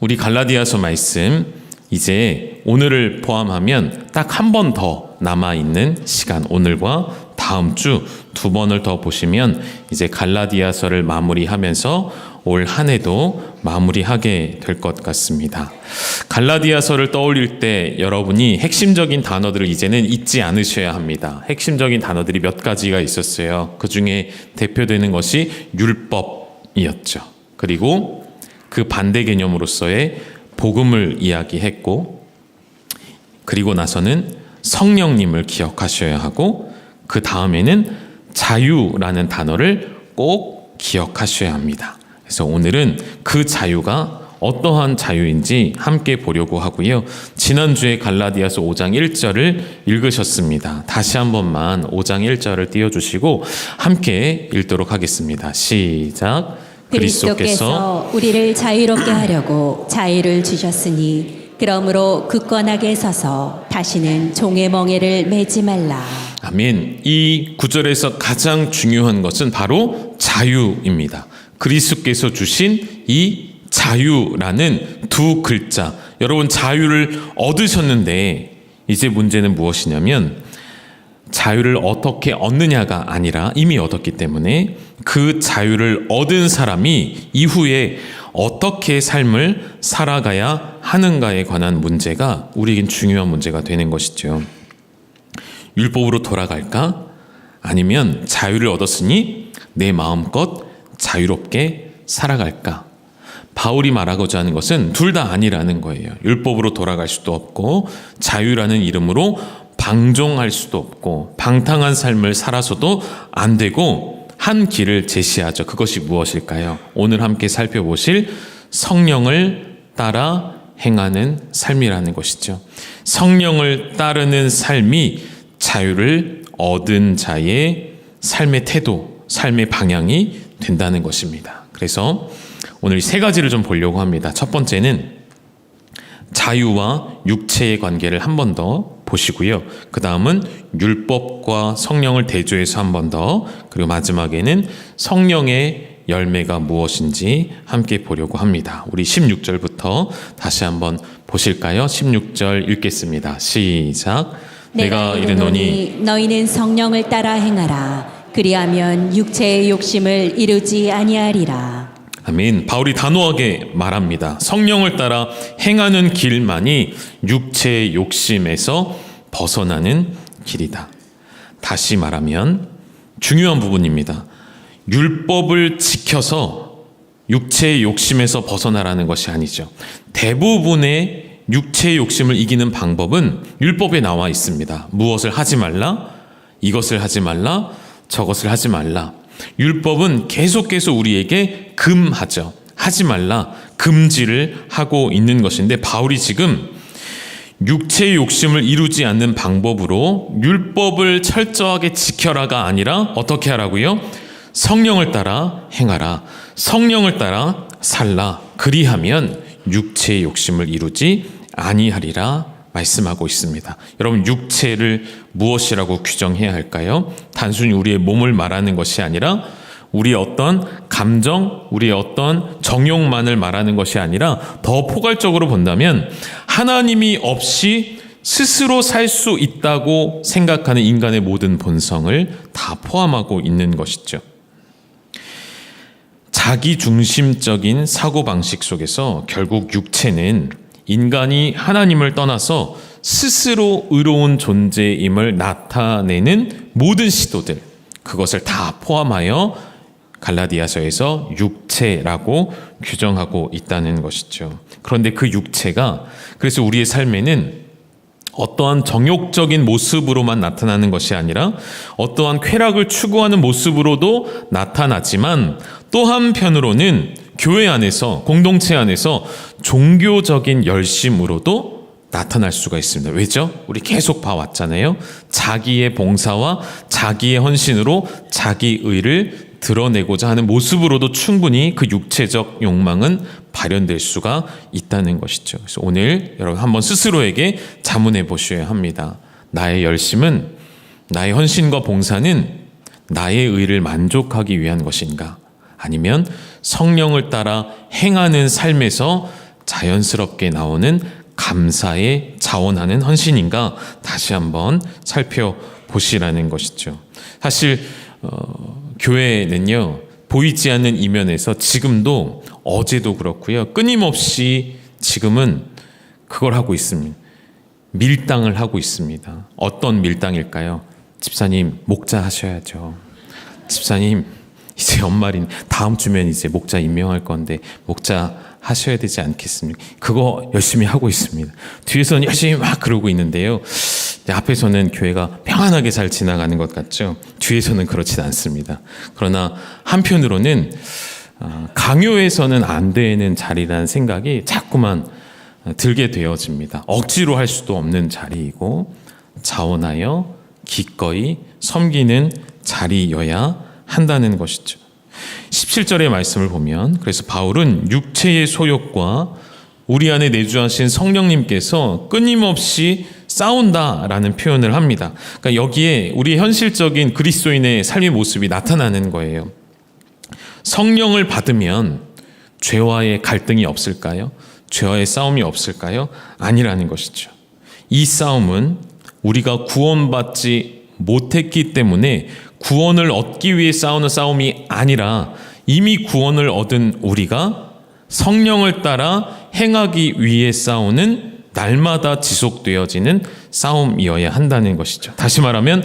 우리 갈라디아서 말씀 이제 오늘을 포함하면 딱 한 번 더 남아있는 시간, 오늘과 다음 주 2번을 더 보시면 이제 갈라디아서를 마무리하면서 올 한 해도 마무리하게 될 것 같습니다. 갈라디아서를 떠올릴 때 여러분이 핵심적인 단어들을 이제는 잊지 않으셔야 합니다. 핵심적인 단어들이 몇 가지가 있었어요. 그 중에 대표되는 것이 율법이었죠. 그리고 그 반대 개념으로서의 복음을 이야기했고, 그리고 나서는 성령님을 기억하셔야 하고, 그 다음에는 자유라는 단어를 꼭 기억하셔야 합니다. 그래서 오늘은 그 자유가 어떠한 자유인지 함께 보려고 하고요. 지난주에 갈라디아서 5장 1절을 읽으셨습니다. 다시 한 번만 5장 1절을 띄워주시고 함께 읽도록 하겠습니다. 시작. 그리스도께서 우리를 자유롭게 하려고 자유를 주셨으니 그러므로 굳건하게 서서 다시는 종의 멍에를 매지 말라. 아멘. 이 구절에서 가장 중요한 것은 바로 자유입니다. 그리스도께서 주신 이 자유라는 두 글자. 여러분, 자유를 얻으셨는데 이제 문제는 무엇이냐면 자유를 어떻게 얻느냐가 아니라 이미 얻었기 때문에 그 자유를 얻은 사람이 이후에 어떻게 삶을 살아가야 하는가에 관한 문제가 우리에겐 중요한 문제가 되는 것이죠. 율법으로 돌아갈까? 아니면 자유를 얻었으니 내 마음껏 자유롭게 살아갈까? 바울이 말하고자 하는 것은 둘 다 아니라는 거예요. 율법으로 돌아갈 수도 없고 자유라는 이름으로 방종할 수도 없고 방탕한 삶을 살아서도 안 되고 한 길을 제시하죠. 그것이 무엇일까요? 오늘 함께 살펴보실 성령을 따라 행하는 삶이라는 것이죠. 성령을 따르는 삶이 자유를 얻은 자의 삶의 태도, 삶의 방향이 된다는 것입니다. 그래서 오늘 세 가지를 좀 보려고 합니다. 첫 번째는 자유와 육체의 관계를 한 번 더 보시고요. 그 다음은 율법과 성령을 대조해서 한 번 더, 그리고 마지막에는 성령의 열매가 무엇인지 함께 보려고 합니다. 우리 16절부터 다시 한번 보실까요? 16절 읽겠습니다. 시작. 내가 이르노니 너희는 성령을 따라 행하라. 그리하면 육체의 욕심을 이루지 아니하리라. 아멘. 바울이 단호하게 말합니다. 성령을 따라 행하는 길만이 육체의 욕심에서 벗어나는 길이다. 다시 말하면 중요한 부분입니다. 율법을 지켜서 육체의 욕심에서 벗어나라는 것이 아니죠. 대부분의 육체의 욕심을 이기는 방법은 율법에 나와 있습니다. 무엇을 하지 말라, 이것을 하지 말라, 저것을 하지 말라. 율법은 계속해서 우리에게 금하죠. 하지 말라, 금지를 하고 있는 것인데 바울이 지금 육체의 욕심을 이루지 않는 방법으로 율법을 철저하게 지켜라가 아니라 어떻게 하라고요? 성령을 따라 행하라. 성령을 따라 살라. 그리하면 육체의 욕심을 이루지 아니하리라 말씀하고 있습니다. 여러분, 육체를 무엇이라고 규정해야 할까요? 단순히 우리의 몸을 말하는 것이 아니라 우리의 어떤 감정, 우리의 어떤 정욕만을 말하는 것이 아니라 더 포괄적으로 본다면 하나님이 없이 스스로 살 수 있다고 생각하는 인간의 모든 본성을 다 포함하고 있는 것이죠. 자기중심적인 사고방식 속에서 결국 육체는 인간이 하나님을 떠나서 스스로 의로운 존재임을 나타내는 모든 시도들, 그것을 다 포함하여 갈라디아서에서 육체라고 규정하고 있다는 것이죠. 그런데 그 육체가 그래서 우리의 삶에는 어떠한 정욕적인 모습으로만 나타나는 것이 아니라 어떠한 쾌락을 추구하는 모습으로도 나타나지만 또 한편으로는 교회 안에서, 공동체 안에서 종교적인 열심으로도 나타날 수가 있습니다. 왜죠? 우리 계속 봐왔잖아요. 자기의 봉사와 자기의 헌신으로 자기 의를 드러내고자 하는 모습으로도 충분히 그 육체적 욕망은 발현될 수가 있다는 것이죠. 그래서 오늘 여러분 한번 스스로에게 자문해 보셔야 합니다. 나의 열심은, 나의 헌신과 봉사는 나의 의를 만족하기 위한 것인가? 아니면 성령을 따라 행하는 삶에서 자연스럽게 나오는 감사에 자원하는 헌신인가 다시 한번 살펴보시라는 것이죠. 사실 교회는요, 보이지 않는 이면에서 지금도 어제도 그렇고요, 끊임없이 지금은 그걸 하고 있습니다. 밀당을 하고 있습니다. 어떤 밀당일까요? 집사님 목자 하셔야죠. 집사님 이제 연말인 다음 주면 이제 목자 임명할 건데 목자 하셔야 되지 않겠습니까? 그거 열심히 하고 있습니다. 뒤에서는 열심히 막 그러고 있는데요, 앞에서는 교회가 평안하게 잘 지나가는 것 같죠. 뒤에서는 그렇진 않습니다. 그러나 한편으로는 강요해서는 안 되는 자리라는 생각이 자꾸만 들게 되어집니다. 억지로 할 수도 없는 자리이고 자원하여 기꺼이 섬기는 자리여야 한다는 것이죠. 17절의 말씀을 보면, 그래서 바울은 육체의 소욕과 우리 안에 내주하신 성령님께서 끊임없이 싸운다라는 표현을 합니다. 그러니까 여기에 우리 현실적인 그리스도인의 삶의 모습이 나타나는 거예요. 성령을 받으면 죄와의 갈등이 없을까요? 죄와의 싸움이 없을까요? 아니라는 것이죠. 이 싸움은 우리가 구원받지 못했기 때문에 구원을 얻기 위해 싸우는 싸움이 아니라 이미 구원을 얻은 우리가 성령을 따라 행하기 위해 싸우는 날마다 지속되어지는 싸움이어야 한다는 것이죠. 다시 말하면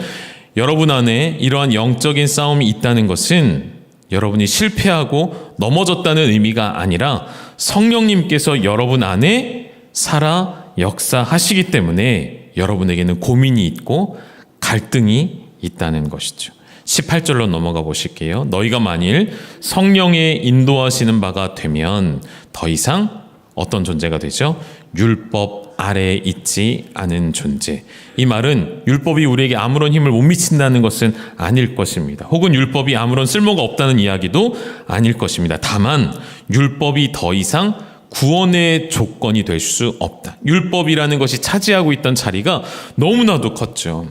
여러분 안에 이러한 영적인 싸움이 있다는 것은 여러분이 실패하고 넘어졌다는 의미가 아니라 성령님께서 여러분 안에 살아 역사하시기 때문에 여러분에게는 고민이 있고 갈등이 있다는 것이죠. 18절로 넘어가 보실게요. 너희가 만일 성령의 인도하시는 바가 되면 더 이상 어떤 존재가 되죠? 율법 아래에 있지 않은 존재. 이 말은 율법이 우리에게 아무런 힘을 못 미친다는 것은 아닐 것입니다. 혹은 율법이 아무런 쓸모가 없다는 이야기도 아닐 것입니다. 다만 율법이 더 이상 구원의 조건이 될 수 없다. 율법이라는 것이 차지하고 있던 자리가 너무나도 컸죠.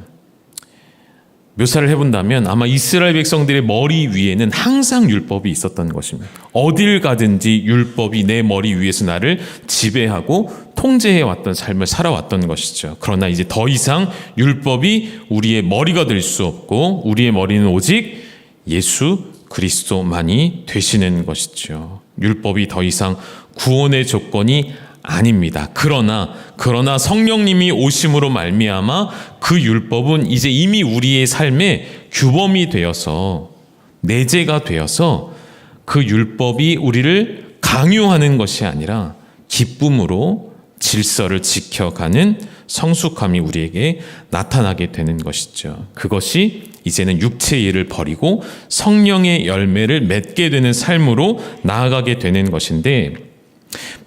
묘사를 해본다면 아마 이스라엘 백성들의 머리 위에는 항상 율법이 있었던 것입니다. 어딜 가든지 율법이 내 머리 위에서 나를 지배하고 통제해왔던 삶을 살아왔던 것이죠. 그러나 이제 더 이상 율법이 우리의 머리가 될 수 없고 우리의 머리는 오직 예수 그리스도만이 되시는 것이죠. 율법이 더 이상 구원의 조건이 아닙니다. 그러나 성령님이 오심으로 말미암아 그 율법은 이제 이미 우리의 삶의 규범이 되어서 내재가 되어서 그 율법이 우리를 강요하는 것이 아니라 기쁨으로 질서를 지켜가는 성숙함이 우리에게 나타나게 되는 것이죠. 그것이 이제는 육체의 일을 버리고 성령의 열매를 맺게 되는 삶으로 나아가게 되는 것인데,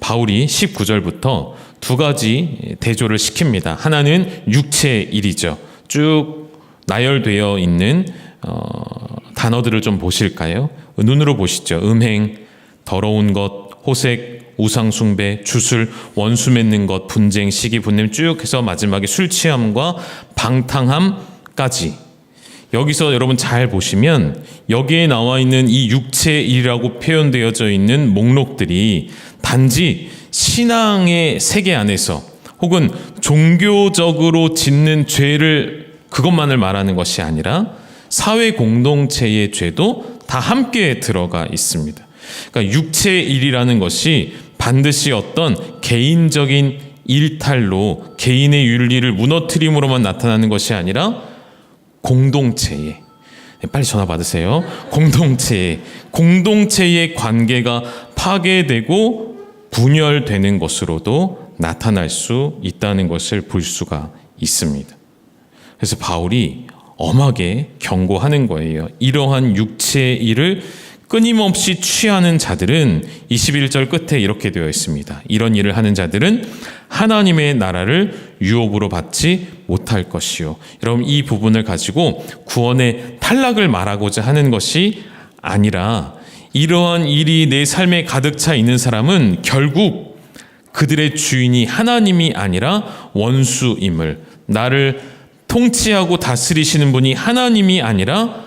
바울이 19절부터 두 가지 대조를 시킵니다. 하나는 육체의 일이죠. 쭉 나열되어 있는 단어들을 좀 보실까요? 눈으로 보시죠. 음행, 더러운 것, 호색, 우상숭배, 주술, 원수 맺는 것, 분쟁, 시기, 분냄 쭉 해서 마지막에 술 취함과 방탕함까지. 여기서 여러분 잘 보시면 여기에 나와 있는 이 육체의 일이라고 표현되어져 있는 목록들이 단지 신앙의 세계 안에서 혹은 종교적으로 짓는 죄를 그것만을 말하는 것이 아니라 사회 공동체의 죄도 다 함께 들어가 있습니다. 그러니까 육체의 일이라는 것이 반드시 어떤 개인적인 일탈로 개인의 윤리를 무너뜨림으로만 나타나는 것이 아니라 공동체의, 빨리 전화 받으세요. 공동체의 관계가 파괴되고 분열되는 것으로도 나타날 수 있다는 것을 볼 수가 있습니다. 그래서 바울이 엄하게 경고하는 거예요. 이러한 육체의 일을 끊임없이 취하는 자들은 21절 끝에 이렇게 되어 있습니다. 이런 일을 하는 자들은 하나님의 나라를 유업으로 받지 못할 것이요. 여러분, 이 부분을 가지고 구원의 탈락을 말하고자 하는 것이 아니라 이러한 일이 내 삶에 가득 차 있는 사람은 결국 그들의 주인이 하나님이 아니라 원수임을, 나를 통치하고 다스리시는 분이 하나님이 아니라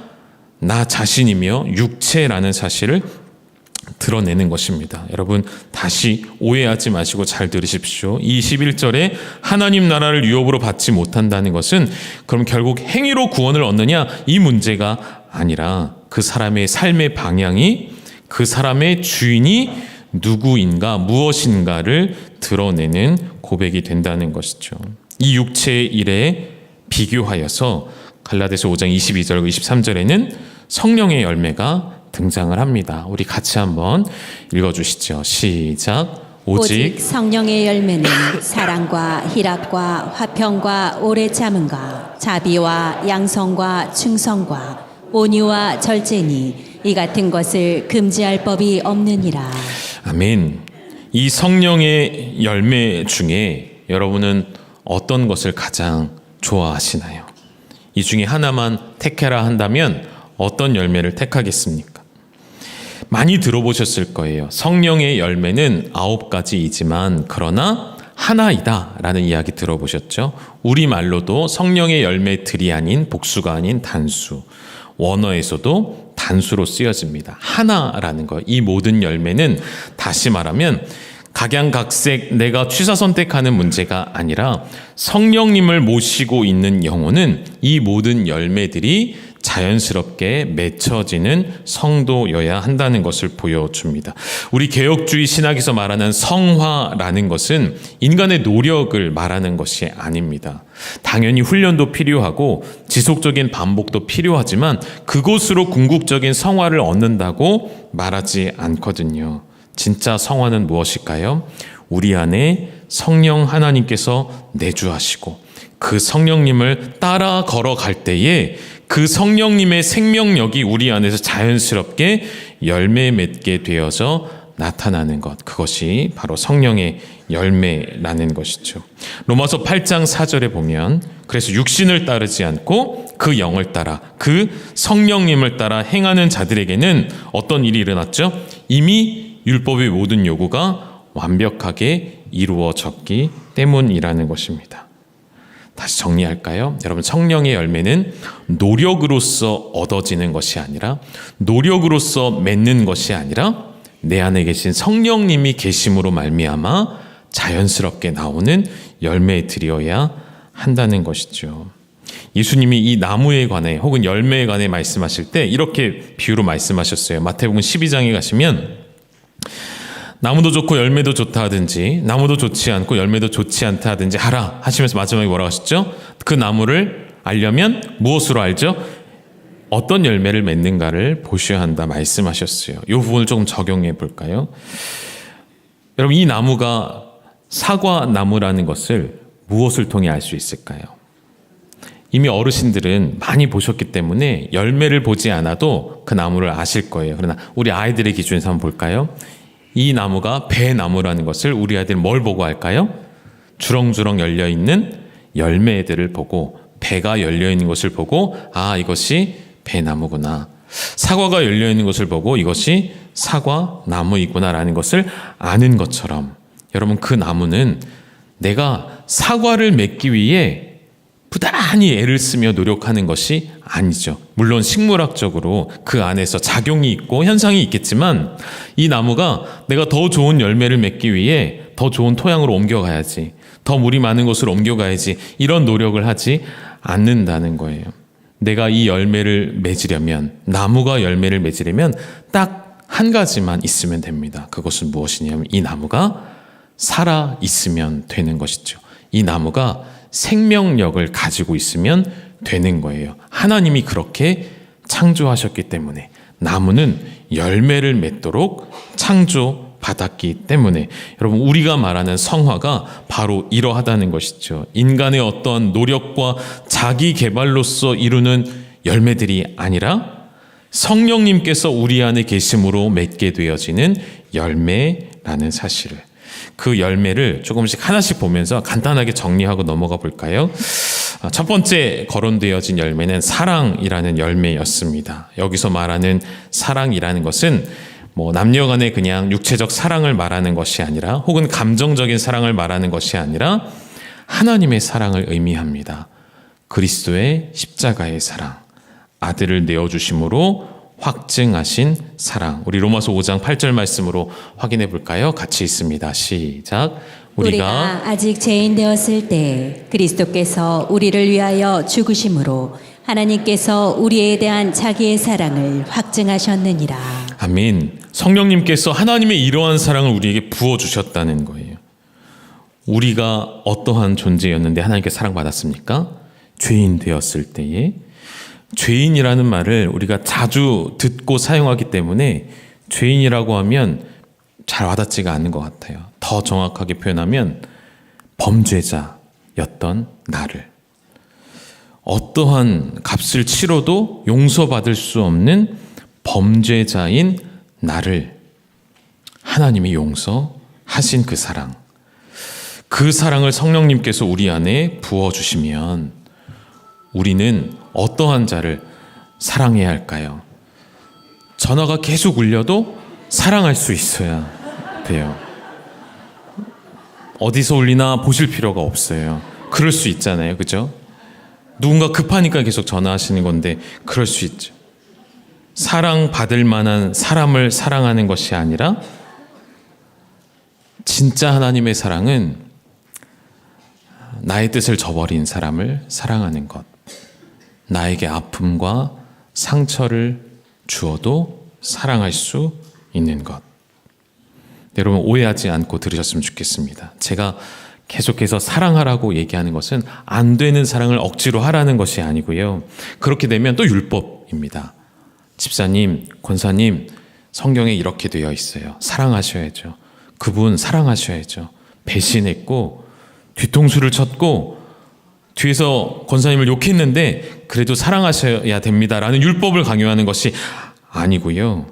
나 자신이며 육체라는 사실을 드러내는 것입니다. 여러분 다시 오해하지 마시고 잘 들으십시오. 이 21절에 하나님 나라를 유업으로 받지 못한다는 것은 그럼 결국 행위로 구원을 얻느냐 이 문제가 아니라 그 사람의 삶의 방향이 그 사람의 주인이 누구인가 무엇인가를 드러내는 고백이 된다는 것이죠. 이 육체의 일에 비교하여서 갈라디아서 5장 22절과 23절에는 성령의 열매가 등장을 합니다. 우리 같이 한번 읽어주시죠. 시작. 오직 성령의 열매는 사랑과 희락과 화평과 오래 참음과 자비와 양성과 충성과 온유와 절제니 이 같은 것을 금지할 법이 없느니라. 아멘. 이 성령의 열매 중에 여러분은 어떤 것을 가장 좋아하시나요? 이 중에 하나만 택해라 한다면 어떤 열매를 택하겠습니까? 많이 들어보셨을 거예요. 성령의 열매는 9가지이지만 그러나 하나이다 라는 이야기 들어보셨죠? 우리말로도 성령의 열매들이 아닌 복수가 아닌 단수, 원어에서도 단수로 쓰여집니다. 하나라는 거, 이 모든 열매는 다시 말하면 각양각색 내가 취사 선택하는 문제가 아니라 성령님을 모시고 있는 영혼은 이 모든 열매들이 자연스럽게 맺혀지는 성도여야 한다는 것을 보여줍니다. 우리 개혁주의 신학에서 말하는 성화라는 것은 인간의 노력을 말하는 것이 아닙니다. 당연히 훈련도 필요하고 지속적인 반복도 필요하지만 그것으로 궁극적인 성화를 얻는다고 말하지 않거든요. 진짜 성화는 무엇일까요? 우리 안에 성령 하나님께서 내주하시고 그 성령님을 따라 걸어갈 때에 그 성령님의 생명력이 우리 안에서 자연스럽게 열매 맺게 되어서 나타나는 것, 그것이 바로 성령의 열매라는 것이죠. 로마서 8장 4절에 보면 그래서 육신을 따르지 않고 그 영을 따라 그 성령님을 따라 행하는 자들에게는 어떤 일이 일어났죠? 이미 율법의 모든 요구가 완벽하게 이루어졌기 때문이라는 것입니다. 다시 정리할까요? 여러분, 성령의 열매는 노력으로서 얻어지는 것이 아니라 노력으로서 맺는 것이 아니라 내 안에 계신 성령님이 계심으로 말미암아 자연스럽게 나오는 열매들이어야 한다는 것이죠. 예수님이 이 나무에 관해 혹은 열매에 관해 말씀하실 때 이렇게 비유로 말씀하셨어요. 마태복음 12장에 가시면 나무도 좋고 열매도 좋다 하든지 나무도 좋지 않고 열매도 좋지 않다 하든지 하라 하시면서 마지막에 뭐라고 하셨죠? 그 나무를 알려면 무엇으로 알죠? 어떤 열매를 맺는가를 보셔야 한다 말씀하셨어요. 이 부분을 조금 적용해 볼까요? 여러분, 이 나무가 사과나무라는 것을 무엇을 통해 알 수 있을까요? 이미 어르신들은 많이 보셨기 때문에 열매를 보지 않아도 그 나무를 아실 거예요. 그러나 우리 아이들의 기준에서 한번 볼까요? 이 나무가 배나무라는 것을 우리 아이들 뭘 보고 알까요? 주렁주렁 열려있는 열매들을 보고 배가 열려있는 것을 보고 아, 이것이 배나무구나. 사과가 열려있는 것을 보고 이것이 사과나무이구나 라는 것을 아는 것처럼 여러분, 그 나무는 내가 사과를 맺기 위해 부단히 애를 쓰며 노력하는 것이 아니죠. 물론 식물학적으로 그 안에서 작용이 있고 현상이 있겠지만 이 나무가 내가 더 좋은 열매를 맺기 위해 더 좋은 토양으로 옮겨가야지, 더 물이 많은 곳으로 옮겨가야지 이런 노력을 하지 않는다는 거예요. 내가 이 열매를 맺으려면, 나무가 열매를 맺으려면 딱 한 가지만 있으면 됩니다. 그것은 무엇이냐면 이 나무가 살아 있으면 되는 것이죠. 이 나무가 생명력을 가지고 있으면 되는 거예요. 하나님이 그렇게 창조하셨기 때문에 나무는 열매를 맺도록 창조받았기 때문에 여러분, 우리가 말하는 성화가 바로 이러하다는 것이죠. 인간의 어떤 노력과 자기 개발로서 이루는 열매들이 아니라 성령님께서 우리 안에 계심으로 맺게 되어지는 열매라는 사실을, 그 열매를 조금씩 하나씩 보면서 간단하게 정리하고 넘어가 볼까요? 첫 번째 거론되어진 열매는 사랑이라는 열매였습니다. 여기서 말하는 사랑이라는 것은 남녀 간의 그냥 육체적 사랑을 말하는 것이 아니라 혹은 감정적인 사랑을 말하는 것이 아니라 하나님의 사랑을 의미합니다. 그리스도의 십자가의 사랑, 아들을 내어주심으로 확증하신 사랑. 우리 로마서 5장 8절 말씀으로 확인해 볼까요? 같이 있습니다. 시작. 우리가 아직 죄인 되었을 때 그리스도께서 우리를 위하여 죽으심으로 하나님께서 우리에 대한 자기의 사랑을 확증하셨느니라. 아멘. 성령님께서 하나님의 이러한 사랑을 우리에게 부어주셨다는 거예요. 우리가 어떠한 존재였는데 하나님께 사랑받았습니까? 죄인 되었을 때에. 죄인이라는 말을 우리가 자주 듣고 사용하기 때문에 죄인이라고 하면 잘 와닿지가 않는 것 같아요. 더 정확하게 표현하면 범죄자였던 나를, 어떠한 값을 치러도 용서받을 수 없는 범죄자인 나를 하나님이 용서하신 그 사랑, 그 사랑을 성령님께서 우리 안에 부어주시면 우리는 어떠한 자를 사랑해야 할까요? 전화가 계속 울려도 사랑할 수 있어야 돼요. 어디서 울리나 보실 필요가 없어요. 그럴 수 있잖아요. 그죠? 누군가 급하니까 계속 전화하시는 건데 그럴 수 있죠. 사랑받을 만한 사람을 사랑하는 것이 아니라 진짜 하나님의 사랑은 나의 뜻을 저버린 사람을 사랑하는 것. 나에게 아픔과 상처를 주어도 사랑할 수 있는 것. 여러분 오해하지 않고 들으셨으면 좋겠습니다. 제가 계속해서 사랑하라고 얘기하는 것은 안 되는 사랑을 억지로 하라는 것이 아니고요. 그렇게 되면 또 율법입니다. 집사님, 권사님, 성경에 이렇게 되어 있어요. 사랑하셔야죠. 그분 사랑하셔야죠. 배신했고 뒤통수를 쳤고 뒤에서 권사님을 욕했는데 그래도 사랑하셔야 됩니다라는 율법을 강요하는 것이 아니고요.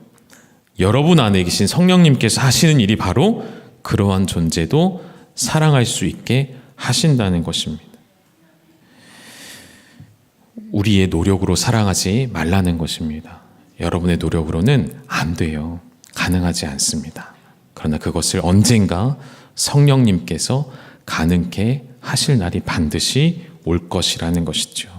여러분 안에 계신 성령님께서 하시는 일이 바로 그러한 존재도 사랑할 수 있게 하신다는 것입니다. 우리의 노력으로 사랑하지 말라는 것입니다. 여러분의 노력으로는 안 돼요. 가능하지 않습니다. 그러나 그것을 언젠가 성령님께서 가능케 하실 날이 반드시 올 것이라는 것이죠.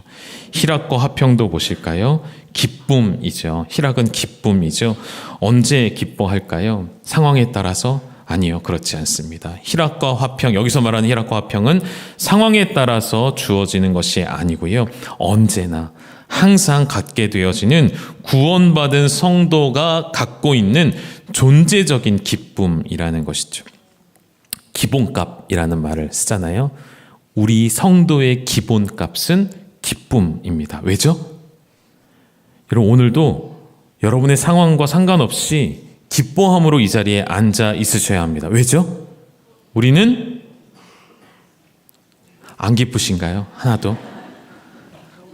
희락과 화평도 보실까요? 기쁨이죠. 희락은 기쁨이죠. 언제 기뻐할까요? 상황에 따라서? 아니요, 그렇지 않습니다. 희락과 화평, 여기서 말하는 희락과 화평은 상황에 따라서 주어지는 것이 아니고요. 언제나 항상 갖게 되어지는 구원받은 성도가 갖고 있는 존재적인 기쁨이라는 것이죠. 기본값이라는 말을 쓰잖아요. 우리 성도의 기본값은 기쁨입니다. 왜죠? 여러분 오늘도 여러분의 상황과 상관없이 기뻐함으로 이 자리에 앉아 있으셔야 합니다. 왜죠? 우리는 안 기쁘신가요? 하나도?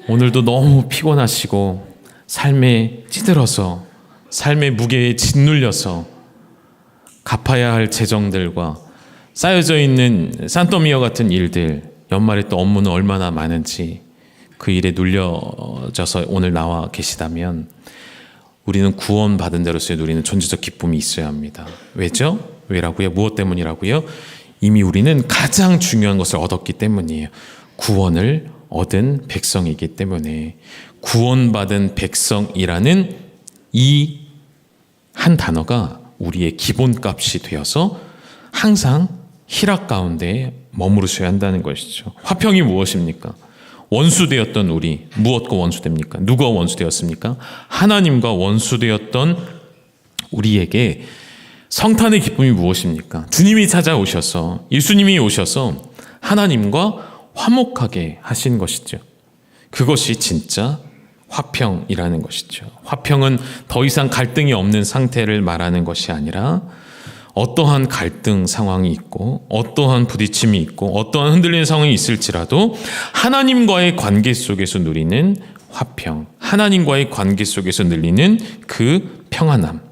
오늘도 너무 피곤하시고 삶에 찌들어서 삶의 무게에 짓눌려서 갚아야 할 재정들과 쌓여져 있는 산더미와 같은 일들, 연말에 또 업무는 얼마나 많은지 그 일에 눌려져서 오늘 나와 계시다면 우리는 구원받은 대로서의 누리는 존재적 기쁨이 있어야 합니다. 왜죠? 왜라고요? 무엇 때문이라고요? 이미 우리는 가장 중요한 것을 얻었기 때문이에요. 구원을 얻은 백성이기 때문에. 구원받은 백성이라는 이 한 단어가 우리의 기본값이 되어서 항상 희락 가운데 머무르셔야 한다는 것이죠. 화평이 무엇입니까? 원수되었던 우리, 무엇과 원수됩니까? 누가 원수되었습니까? 하나님과 원수되었던 우리에게 성탄의 기쁨이 무엇입니까? 주님이 찾아오셔서, 예수님이 오셔서 하나님과 화목하게 하신 것이죠. 그것이 진짜 화평이라는 것이죠. 화평은 더 이상 갈등이 없는 상태를 말하는 것이 아니라 어떠한 갈등 상황이 있고 어떠한 부딪힘이 있고 어떠한 흔들리는 상황이 있을지라도 하나님과의 관계 속에서 누리는 화평, 하나님과의 관계 속에서 누리는 그 평안함.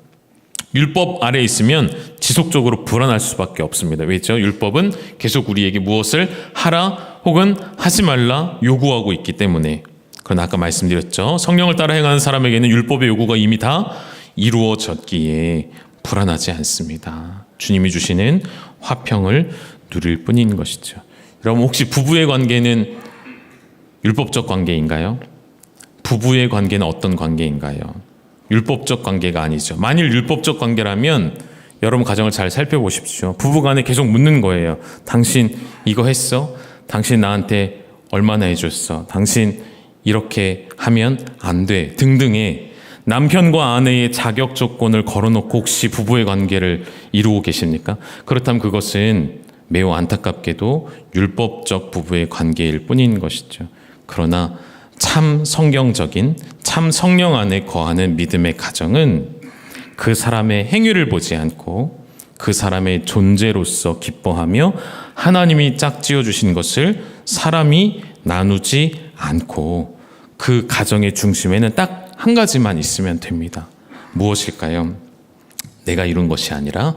율법 아래에 있으면 지속적으로 불안할 수밖에 없습니다. 왜죠? 율법은 계속 우리에게 무엇을 하라 혹은 하지 말라 요구하고 있기 때문에. 그러나 아까 말씀드렸죠. 성령을 따라 행하는 사람에게는 율법의 요구가 이미 다 이루어졌기에 불안하지 않습니다. 주님이 주시는 화평을 누릴 뿐인 것이죠. 여러분 혹시 부부의 관계는 율법적 관계인가요? 부부의 관계는 어떤 관계인가요? 율법적 관계가 아니죠. 만일 율법적 관계라면 여러분 가정을 잘 살펴보십시오. 부부간에 계속 묻는 거예요. 당신 이거 했어? 당신 나한테 얼마나 해줬어? 당신 이렇게 하면 안 돼. 등등의 남편과 아내의 자격 조건을 걸어놓고 혹시 부부의 관계를 이루고 계십니까? 그렇다면 그것은 매우 안타깝게도 율법적 부부의 관계일 뿐인 것이죠. 그러나 참 성경적인, 참 성령 안에 거하는 믿음의 가정은 그 사람의 행위를 보지 않고 그 사람의 존재로서 기뻐하며 하나님이 짝지어 주신 것을 사람이 나누지 않고 그 가정의 중심에는 딱 한 가지만 있으면 됩니다. 무엇일까요? 내가 이룬 것이 아니라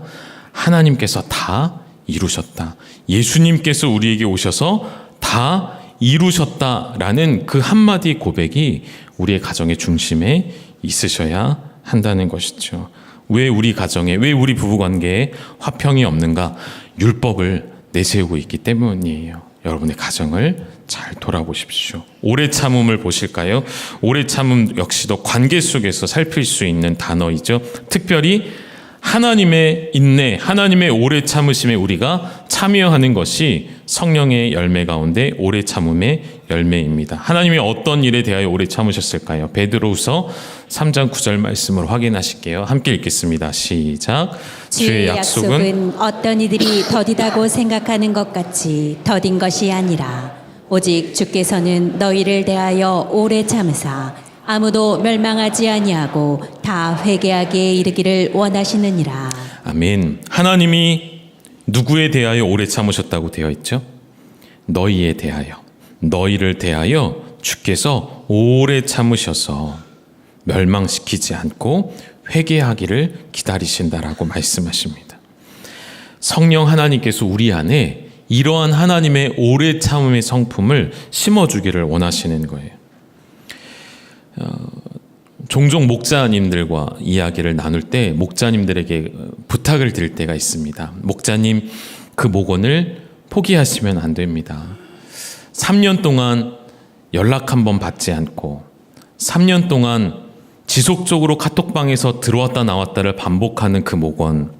하나님께서 다 이루셨다. 예수님께서 우리에게 오셔서 다 이루셨다라는 그 한마디 고백이 우리의 가정의 중심에 있으셔야 한다는 것이죠. 왜 우리 가정에, 왜 우리 부부관계에 화평이 없는가? 율법을 내세우고 있기 때문이에요. 여러분의 가정을 잘 돌아보십시오. 오래 참음을 보실까요? 오래 참음 역시도 관계 속에서 살필 수 있는 단어이죠. 특별히 하나님의 인내, 하나님의 오래 참으심에 우리가 참여하는 것이 성령의 열매 가운데 오래 참음의 열매입니다. 하나님이 어떤 일에 대하여 오래 참으셨을까요? 베드로후서 3장 9절 말씀을 확인하실게요. 함께 읽겠습니다. 시작. 주의 약속은 어떤 이들이 더디다고 생각하는 것 같이 더딘 것이 아니라 오직 주께서는 너희를 대하여 오래 참으사 아무도 멸망하지 아니하고 다 회개하기에 이르기를 원하시느니라. 아멘. 하나님이 누구에 대하여 오래 참으셨다고 되어 있죠? 너희에 대하여, 너희를 대하여 주께서 오래 참으셔서 멸망시키지 않고 회개하기를 기다리신다라고 말씀하십니다. 성령 하나님께서 우리 안에 이러한 하나님의 오래 참음의 성품을 심어주기를 원하시는 거예요. 종종 목자님들과 이야기를 나눌 때 목자님들에게 부탁을 드릴 때가 있습니다. 목자님, 그 목원을 포기하시면 안 됩니다. 3년 동안 연락 한 번 받지 않고 3년 동안 지속적으로 카톡방에서 들어왔다 나왔다를 반복하는 그 목원,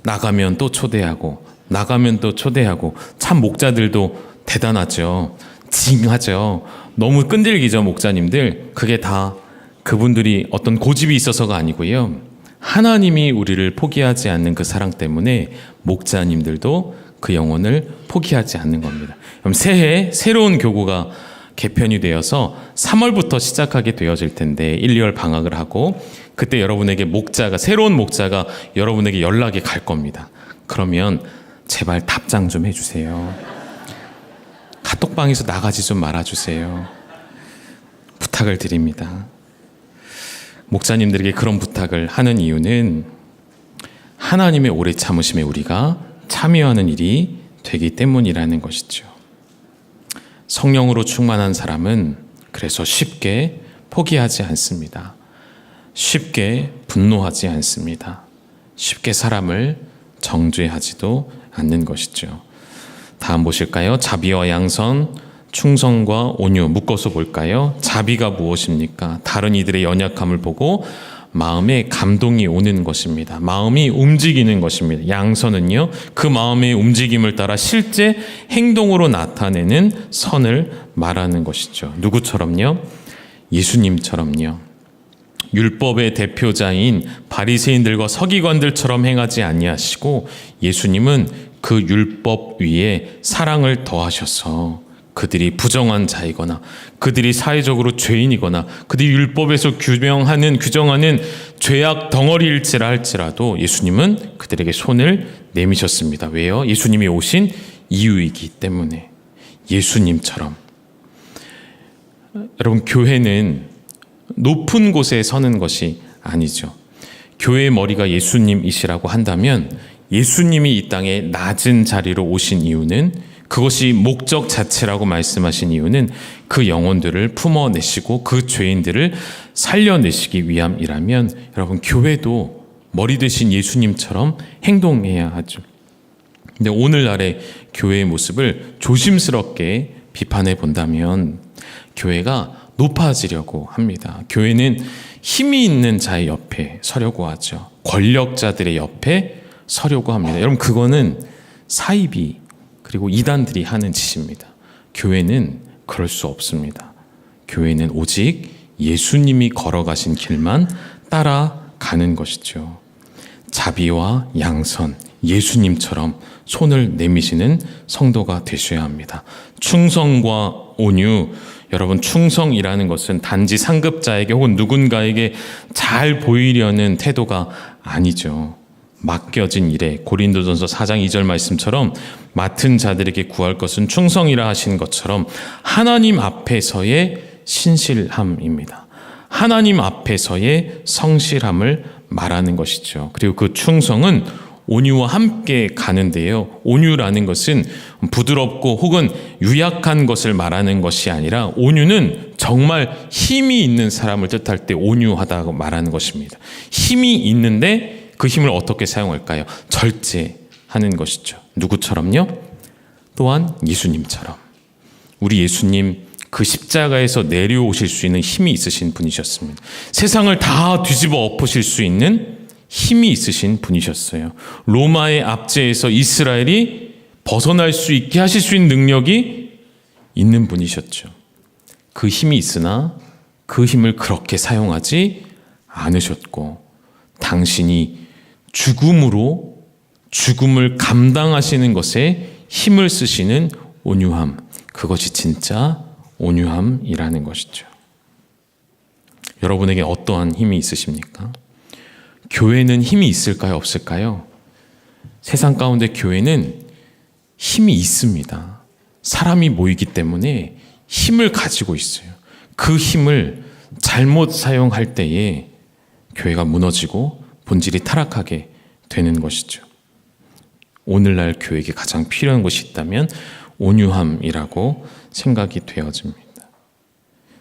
나가면 또 초대하고 나가면 또 초대하고, 참 목자들도 대단하죠. 징하죠. 너무 끈질기죠, 목자님들. 그게 다 그분들이 어떤 고집이 있어서가 아니고요. 하나님이 우리를 포기하지 않는 그 사랑 때문에 목자님들도 그 영혼을 포기하지 않는 겁니다. 그럼 새해 새로운 교구가 개편이 되어서 3월부터 시작하게 되어질 텐데 1, 2월 방학을 하고 그때 여러분에게 목자가, 새로운 목자가 여러분에게 연락이 갈 겁니다. 그러면 제발 답장 좀 해주세요. 카톡방에서 나가지 좀 말아주세요. 부탁을 드립니다. 목자님들에게 그런 부탁을 하는 이유는 하나님의 오래 참으심에 우리가 참여하는 일이 되기 때문이라는 것이죠. 성령으로 충만한 사람은 그래서 쉽게 포기하지 않습니다. 쉽게 분노하지 않습니다. 쉽게 사람을 정죄하지도 않는 것이죠. 다음 보실까요? 자비와 양선, 충성과 온유 묶어서 볼까요? 자비가 무엇입니까? 다른 이들의 연약함을 보고 마음에 감동이 오는 것입니다. 마음이 움직이는 것입니다. 양선은요, 그 마음의 움직임을 따라 실제 행동으로 나타내는 선을 말하는 것이죠. 누구처럼요? 예수님처럼요. 율법의 대표자인 바리새인들과 서기관들처럼 행하지 아니하시고 예수님은 그 율법 위에 사랑을 더하셔서 그들이 부정한 자이거나 그들이 사회적으로 죄인이거나 그들이 율법에서 규정하는 죄악 덩어리일지라 할지라도 예수님은 그들에게 손을 내미셨습니다. 왜요? 예수님이 오신 이유이기 때문에. 예수님처럼. 여러분, 교회는 높은 곳에 서는 것이 아니죠. 교회의 머리가 예수님이시라고 한다면 예수님이 이 땅에 낮은 자리로 오신 이유는, 그것이 목적 자체라고 말씀하신 이유는 그 영혼들을 품어내시고 그 죄인들을 살려내시기 위함이라면 여러분, 교회도 머리 대신 예수님처럼 행동해야 하죠. 근데 오늘날의 교회의 모습을 조심스럽게 비판해 본다면 교회가 높아지려고 합니다. 교회는 힘이 있는 자의 옆에 서려고 하죠. 권력자들의 옆에 서려고 합니다. 여러분, 그거는 사이비 그리고 이단들이 하는 짓입니다. 교회는 그럴 수 없습니다. 교회는 오직 예수님이 걸어가신 길만 따라가는 것이죠. 자비와 양선, 예수님처럼 손을 내미시는 성도가 되셔야 합니다. 충성과 온유, 여러분, 충성이라는 것은 단지 상급자에게 혹은 누군가에게 잘 보이려는 태도가 아니죠. 맡겨진 일에 고린도전서 4장 2절 말씀처럼 맡은 자들에게 구할 것은 충성이라 하신 것처럼 하나님 앞에서의 신실함입니다. 하나님 앞에서의 성실함을 말하는 것이죠. 그리고 그 충성은 온유와 함께 가는데요. 온유라는 것은 부드럽고 혹은 유약한 것을 말하는 것이 아니라 온유는 정말 힘이 있는 사람을 뜻할 때 온유하다고 말하는 것입니다. 힘이 있는데 그 힘을 어떻게 사용할까요? 절제하는 것이죠. 누구처럼요? 또한 예수님처럼. 우리 예수님 그 십자가에서 내려오실 수 있는 힘이 있으신 분이셨습니다. 세상을 다 뒤집어 엎으실 수 있는 힘이 있으신 분이셨어요. 로마의 압제에서 이스라엘이 벗어날 수 있게 하실 수 있는 능력이 있는 분이셨죠. 그 힘이 있으나 그 힘을 그렇게 사용하지 않으셨고, 당신이 죽음을 감당하시는 것에 힘을 쓰시는 온유함, 그것이 진짜 온유함이라는 것이죠. 여러분에게 어떠한 힘이 있으십니까? 교회는 힘이 있을까요? 없을까요? 세상 가운데 교회는 힘이 있습니다. 사람이 모이기 때문에 힘을 가지고 있어요. 그 힘을 잘못 사용할 때에 교회가 무너지고 본질이 타락하게 되는 것이죠. 오늘날 교회에게 가장 필요한 것이 있다면 온유함이라고 생각이 되어집니다.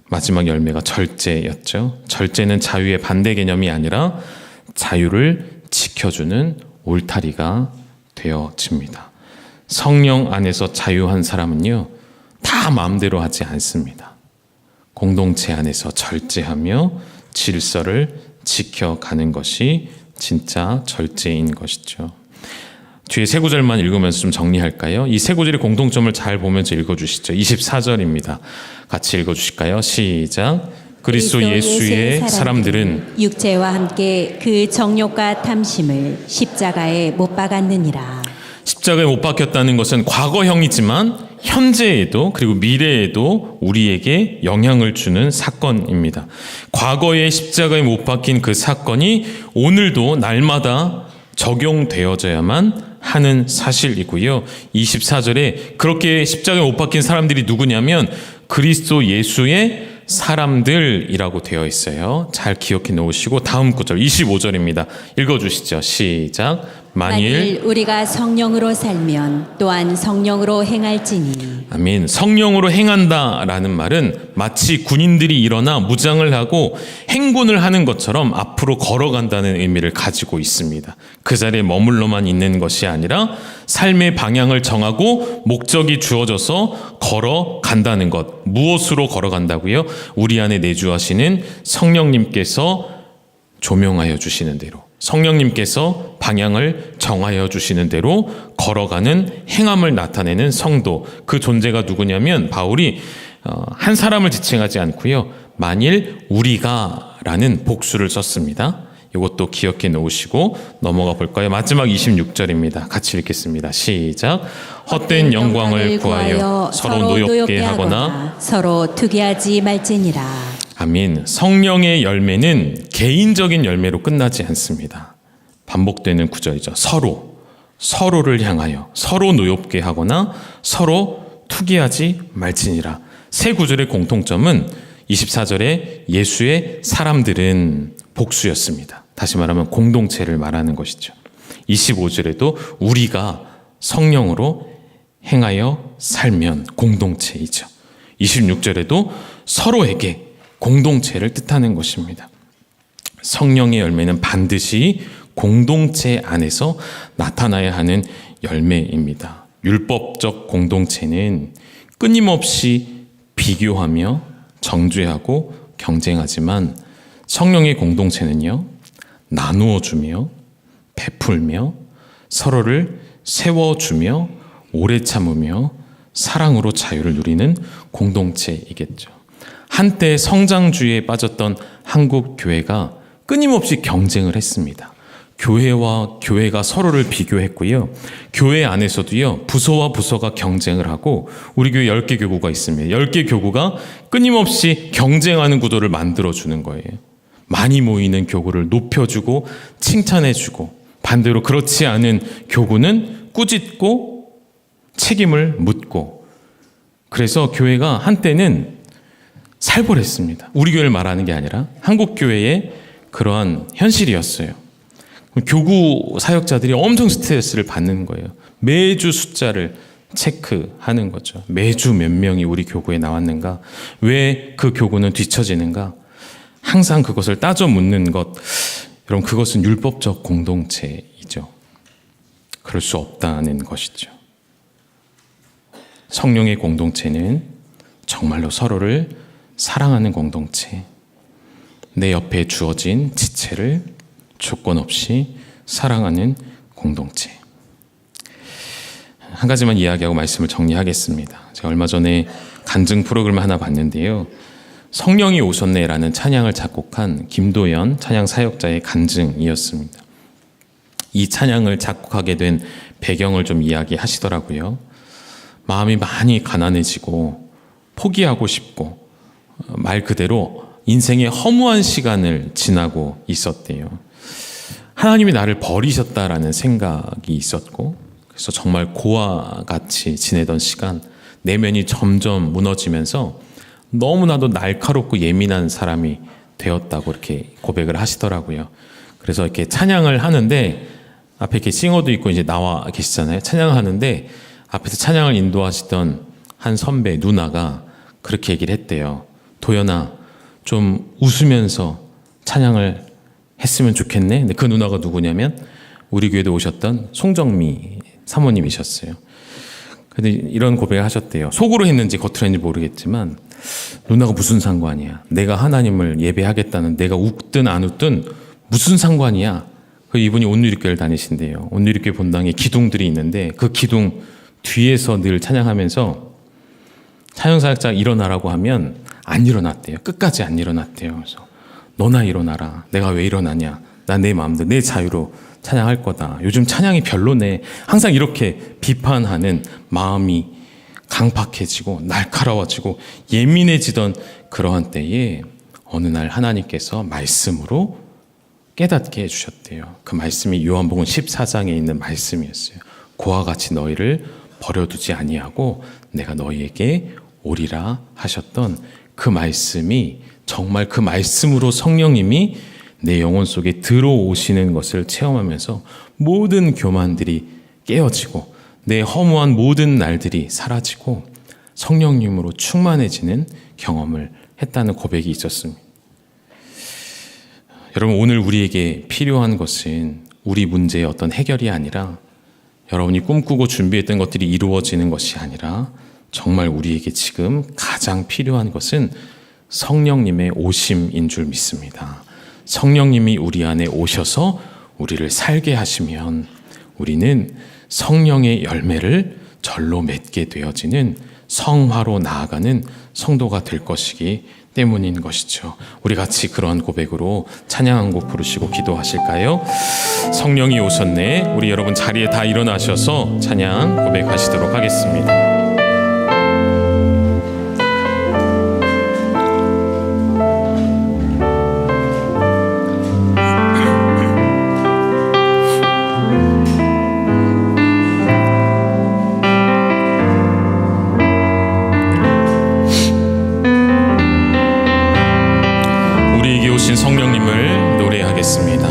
마지막 열매가 절제였죠. 절제는 자유의 반대 개념이 아니라 자유를 지켜주는 울타리가 되어집니다. 성령 안에서 자유한 사람은요, 다 마음대로 하지 않습니다. 공동체 안에서 절제하며 질서를 지켜가는 것이 진짜 절제인 것이죠. 뒤에 세 구절만 읽으면서 좀 정리할까요? 이 세 구절의 공통점을 잘 보면서 읽어주시죠. 24절입니다. 같이 읽어주실까요? 시작. 그리스도 예수의 사람들은 육체와 함께 그 정욕과 탐심을 십자가에 못 박았느니라. 십자가에 못 박혔다는 것은 과거형이지만 현재에도 그리고 미래에도 우리에게 영향을 주는 사건입니다. 과거에 십자가에 못 박힌 그 사건이 오늘도 날마다 적용되어져야만 하는 사실이고요. 24절에 그렇게 십자가에 못 박힌 사람들이 누구냐면 그리스도 예수의 사람들이라고 되어 있어요. 잘 기억해 놓으시고 다음 구절 25절입니다. 읽어주시죠. 시작. 만일 우리가 성령으로 살면 또한 성령으로 행할지니. 아멘. 성령으로 행한다라는 말은 마치 군인들이 일어나 무장을 하고 행군을 하는 것처럼 앞으로 걸어간다는 의미를 가지고 있습니다. 그 자리에 머물러만 있는 것이 아니라 삶의 방향을 정하고 목적이 주어져서 걸어간다는 것. 무엇으로 걸어간다고요? 우리 안에 내주하시는 성령님께서 조명하여 주시는 대로, 성령님께서 방향을 정하여 주시는 대로 걸어가는 행함을 나타내는 성도, 그 존재가 누구냐면 바울이 한 사람을 지칭하지 않고요, 만일 우리가 라는 복수를 썼습니다. 이것도 기억해 놓으시고 넘어가 볼까요? 마지막 26절입니다. 같이 읽겠습니다. 시작. 헛된 영광을 구하여 서로 노엽게 하거나 서로 투기하지 말지니라. 아멘. 성령의 열매는 개인적인 열매로 끝나지 않습니다. 반복되는 구절이죠. 서로를 향하여 서로 노엽게 하거나 서로 투기하지 말지니라. 세 구절의 공통점은 24절에 예수의 사람들은 복수였습니다. 다시 말하면 공동체를 말하는 것이죠. 25절에도 우리가 성령으로 행하여 살면 공동체이죠. 26절에도 서로에게 공동체를 뜻하는 것입니다. 성령의 열매는 반드시 공동체 안에서 나타나야 하는 열매입니다. 율법적 공동체는 끊임없이 비교하며 정죄하고 경쟁하지만 성령의 공동체는요, 나누어주며 베풀며 서로를 세워주며 오래 참으며 사랑으로 자유를 누리는 공동체이겠죠. 한때 성장주의에 빠졌던 한국 교회가 끊임없이 경쟁을 했습니다. 교회와 교회가 서로를 비교했고요. 교회 안에서도요, 부서와 부서가 경쟁을 하고, 우리 교회 10개 교구가 있습니다. 10개 교구가 끊임없이 경쟁하는 구도를 만들어주는 거예요. 많이 모이는 교구를 높여주고 칭찬해주고, 반대로 그렇지 않은 교구는 꾸짖고 책임을 묻고, 그래서 교회가 한때는 살벌했습니다. 우리 교회를 말하는 게 아니라 한국 교회의 그러한 현실이었어요. 교구 사역자들이 엄청 스트레스를 받는 거예요. 매주 숫자를 체크하는 거죠. 매주 몇 명이 우리 교구에 나왔는가? 왜 그 교구는 뒤처지는가? 항상 그것을 따져 묻는 것. 여러분, 그것은 율법적 공동체이죠. 그럴 수 없다는 것이죠. 성령의 공동체는 정말로 서로를 사랑하는 공동체. 내 옆에 주어진 지체를 조건 없이 사랑하는 공동체. 한 가지만 이야기하고 말씀을 정리하겠습니다. 제가 얼마 전에 간증 프로그램을 하나 봤는데요. 성령이 오셨네라는 찬양을 작곡한 김도연 찬양 사역자의 간증이었습니다. 이 찬양을 작곡하게 된 배경을 좀 이야기하시더라고요. 마음이 많이 가난해지고 포기하고 싶고, 말 그대로 인생의 허무한 시간을 지나고 있었대요. 하나님이 나를 버리셨다라는 생각이 있었고, 그래서 정말 고와 같이 지내던 시간, 내면이 점점 무너지면서 너무나도 날카롭고 예민한 사람이 되었다고 이렇게 고백을 하시더라고요. 그래서 이렇게 찬양을 하는데, 앞에 이렇게 싱어도 있고 이제 나와 계시잖아요. 찬양을 하는데 앞에서 찬양을 인도하시던 한 선배 누나가 그렇게 얘기를 했대요. 도연아, 좀 웃으면서 찬양을 했으면 좋겠네. 근데 그 누나가 누구냐면 우리 교회도 오셨던 송정미 사모님이셨어요. 근데 이런 고백을 하셨대요. 속으로 했는지 겉으로 했는지 모르겠지만, 누나가 무슨 상관이야. 내가 하나님을 예배하겠다는, 내가 웃든 안 웃든 무슨 상관이야. 이분이 온누리교회를 다니신대요. 온누리교회 본당에 기둥들이 있는데 그 기둥 뒤에서 늘 찬양하면서 찬양사역자가 일어나라고 하면 안 일어났대요. 끝까지 안 일어났대요. 그래서 너나 일어나라. 내가 왜 일어나냐. 나 내 마음대로 내 자유로 찬양할 거다. 요즘 찬양이 별로네. 항상 이렇게 비판하는 마음이 강팍해지고 날카로워지고 예민해지던 그러한 때에 어느 날 하나님께서 말씀으로 깨닫게 해주셨대요. 그 말씀이 요한복음 14장에 있는 말씀이었어요. 고와 같이 너희를 버려두지 아니하고 내가 너희에게 오리라 하셨던 그 말씀이, 정말 그 말씀으로 성령님이 내 영혼 속에 들어오시는 것을 체험하면서 모든 교만들이 깨어지고 내 허무한 모든 날들이 사라지고 성령님으로 충만해지는 경험을 했다는 고백이 있었습니다. 여러분, 오늘 우리에게 필요한 것은 우리 문제의 어떤 해결이 아니라, 여러분이 꿈꾸고 준비했던 것들이 이루어지는 것이 아니라, 정말 우리에게 지금 가장 필요한 것은 성령님의 오심인 줄 믿습니다. 성령님이 우리 안에 오셔서 우리를 살게 하시면 우리는 성령의 열매를 절로 맺게 되어지는 성화로 나아가는 성도가 될 것이기 때문인 것이죠. 우리 같이 그러한 고백으로 찬양 한 곡 부르시고 기도하실까요? 성령이 오셨네. 우리 여러분 자리에 다 일어나셔서 찬양 고백하시도록 하겠습니다. 성령님을 노래하겠습니다.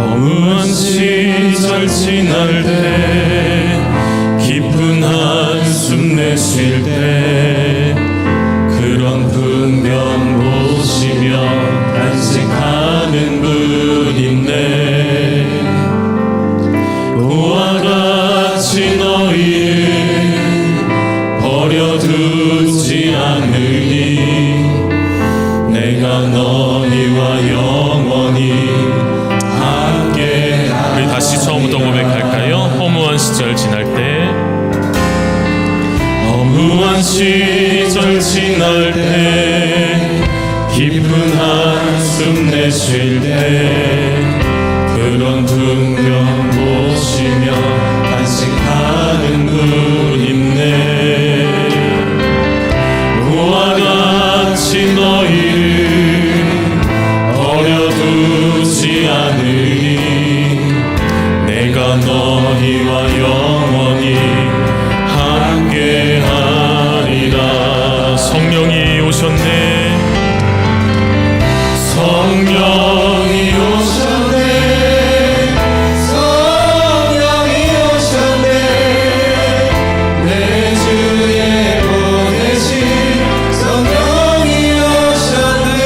어무한 시절 지날 때, 깊은 한숨 내쉴 때, 그런 분변 보시며 안식하는 분 있네. 그와 같이 너희를 버려두 시절 지날 때 허무한 시절 지날 때 깊은 한숨 내쉴 때 그런 풍경 보시며 안식하는 분 있네. 그와 같이 너희를 버려두지 않으니 내가 너희와 영원히 함께하리라. 성령이 오셨네. 성령이 오셨네. 성령이 오셨네. 내 주에 보내신 성령이 오셨네.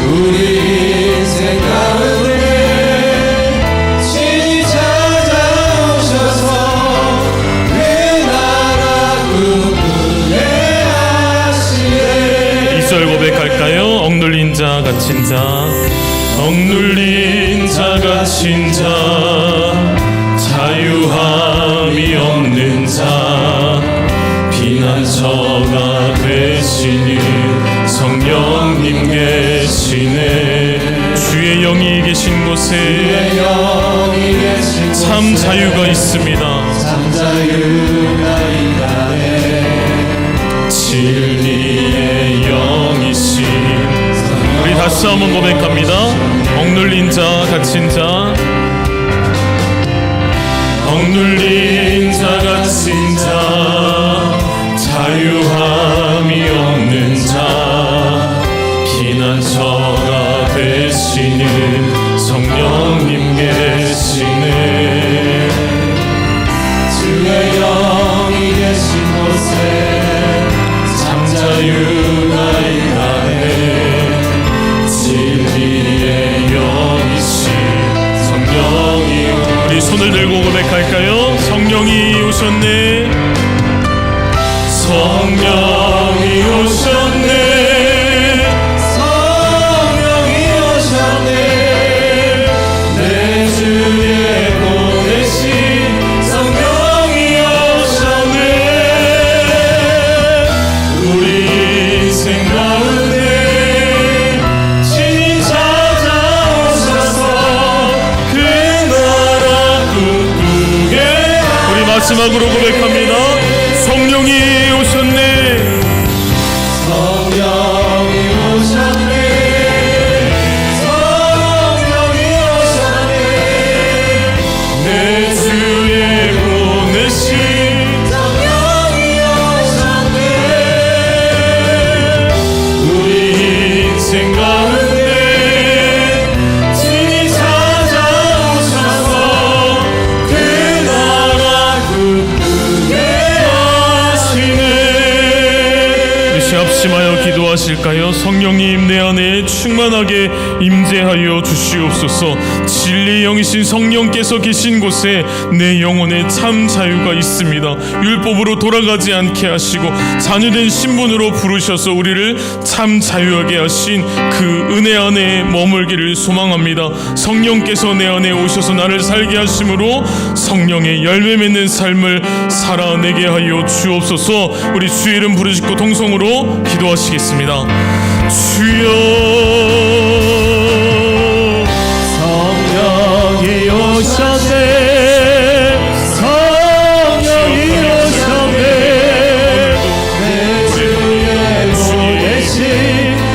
우리 인생 가운데 친히 찾아오셔서 그 나라 꿈꾸게 하시네. 2절 고백할까요? 억눌린 자 갇힌 자, 억눌린 자 갇힌 자, 자유함이 없는 자, 피난처가 되시는 성령님 계시네. 주의 영이 계신 곳에 주의 영이 계신 참 곳에 자유가 있습니다. 참 자유가 있다네. 진리의 영이신 우리 다시 한번 고백합니다. 억눌린 자 갇힌 자, 억눌린 자 갇힌 자, 자유함이 없는 자, 피난처가 되시는 성령님 계시네. 주의 영이 계신 곳에 참 자유가 있다네. 진리의 영이신 성령이 우리 손을 들고 고백할까요? 성령이 오셨네. 성령이 오셨네. 성령이 오셨네. 내 주에 보내신 성령이 오셨네. 우리 인생 가운데 친히 찾아오셔서 그 나라 꿈꾸게 우리 마지막으로 고백합니다. 성령이 오셨네. 성령이 오셨네. 성령이 오셨네. 내 주에 보내신 성령이 오셨네. 우리 인생 가운데 친히 찾아오셔서 그 나라 꿈꾸게 하시네. 우리 합심하여 기도하실까요? 성령님 내 안에 충만하게 임재하여 주시옵소서. 진리의 영이신 성령께서 계신 곳에 내 영혼에 참 자유가 있습니다. 율법으로 돌아가지 않게 하시고 자녀된 신분으로 부르셔서 우리를 참 자유하게 하신 그 은혜 안에 머물기를 소망합니다. 성령께서 내 안에 오셔서 나를 살게 하심으로 성령의 열매 맺는 삶을 살아내게 하여 주옵소서. 우리 주의 이름 부르짖고 통성으로 기도하시겠습니다. 주여, 성령이 오셨네. 성령이 오셨네. 내 주에 보내신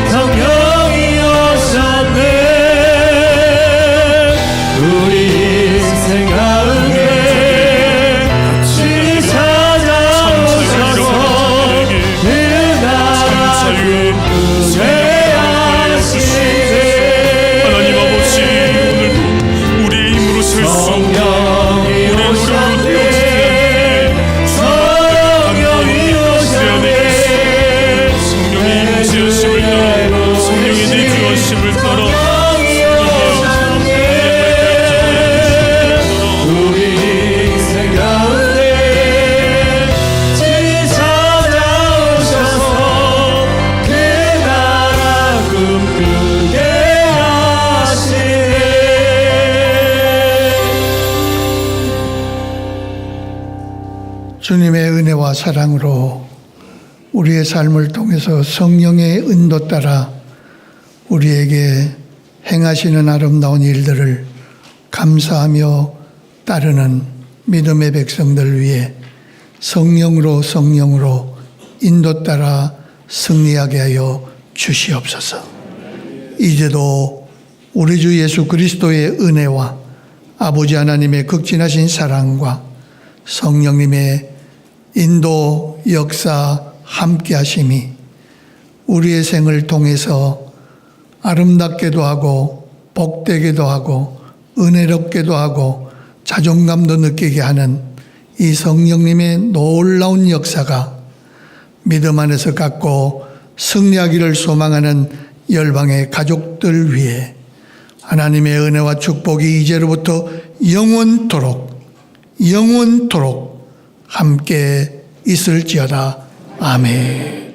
성령이 오셨네. 우리 인생 가운데 친히 찾아오셔서 그 나라 꿈꾸게 하시네. 하나님 아버지, 오늘도 우리의 힘으로 설 수 없는 주님의 은혜와 사랑으로 우리의 삶을 통해서 성령의 인도 따라 우리에게 행하시는 아름다운 일들을 감사하며 따르는 믿음의 백성들 위해 성령으로 인도 따라 승리하게 하여 주시옵소서. 이제도 우리 주 예수 그리스도의 은혜와 아버지 하나님의 극진하신 사랑과 성령님의 인도 역사 함께 하심이 우리의 생을 통해서 아름답게도 하고 복되게도 하고 은혜롭게도 하고 자존감도 느끼게 하는 이 성령님의 놀라운 역사가 믿음 안에서 갖고 승리하기를 소망하는 열방의 가족들 위해 하나님의 은혜와 축복이 이제로부터 영원토록 함께 있을지어다. 아멘.